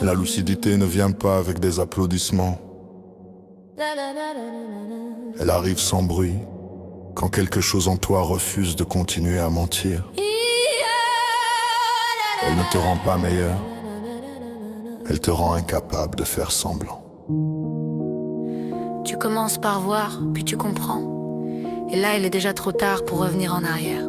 La lucidité ne vient pas avec des applaudissements. Elle arrive sans bruit, quand quelque chose en toi refuse de continuer à mentir. Elle ne te rend pas meilleur, elle te rend incapable de faire semblant. Tu commences par voir, puis tu comprends. Et là, il est déjà trop tard pour revenir en arrière.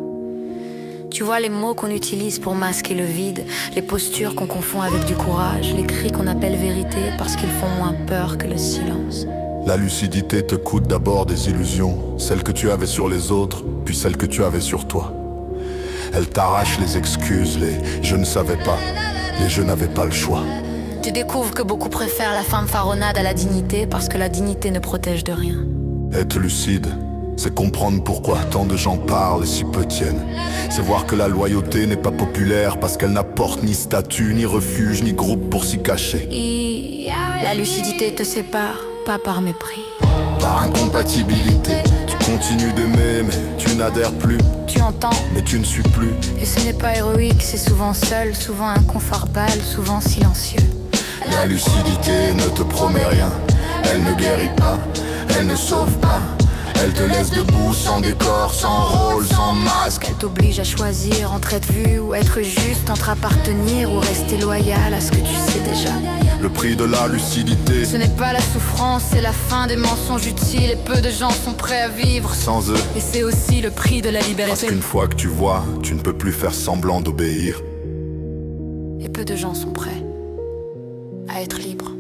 Tu vois les mots qu'on utilise pour masquer le vide, les postures qu'on confond avec du courage, les cris qu'on appelle vérité parce qu'ils font moins peur que le silence. La lucidité te coûte d'abord des illusions, celles que tu avais sur les autres, puis celles que tu avais sur toi. Elle t'arrache les excuses, les « je ne savais pas », les « je n'avais pas le choix ». Tu découvres que beaucoup préfèrent la fanfaronnade à la dignité parce que la dignité ne protège de rien. Être lucide, c'est comprendre pourquoi tant de gens parlent et si peu tiennent. C'est voir que la loyauté n'est pas populaire parce qu'elle n'apporte ni statut, ni refuge, ni groupe pour s'y cacher. La lucidité te sépare, pas par mépris. Par incompatibilité, tu continues d'aimer mais tu n'adhères plus. Tu entends, mais tu ne suis plus. Et ce n'est pas héroïque, c'est souvent seul, souvent inconfortable, souvent silencieux. La lucidité ne te promet rien, elle ne guérit pas, elle ne sauve pas. Elle te laisse debout, sans décor, sans rôle, sans masque. Elle t'oblige à choisir entre être vu ou être juste, entre appartenir ou rester loyal à ce que tu sais déjà. Le prix de la lucidité, ce n'est pas la souffrance, c'est la fin des mensonges utiles. Et peu de gens sont prêts à vivre sans eux. Et c'est aussi le prix de la liberté. Parce qu'une fois que tu vois, tu ne peux plus faire semblant d'obéir. Et peu de gens sont prêts à être libres.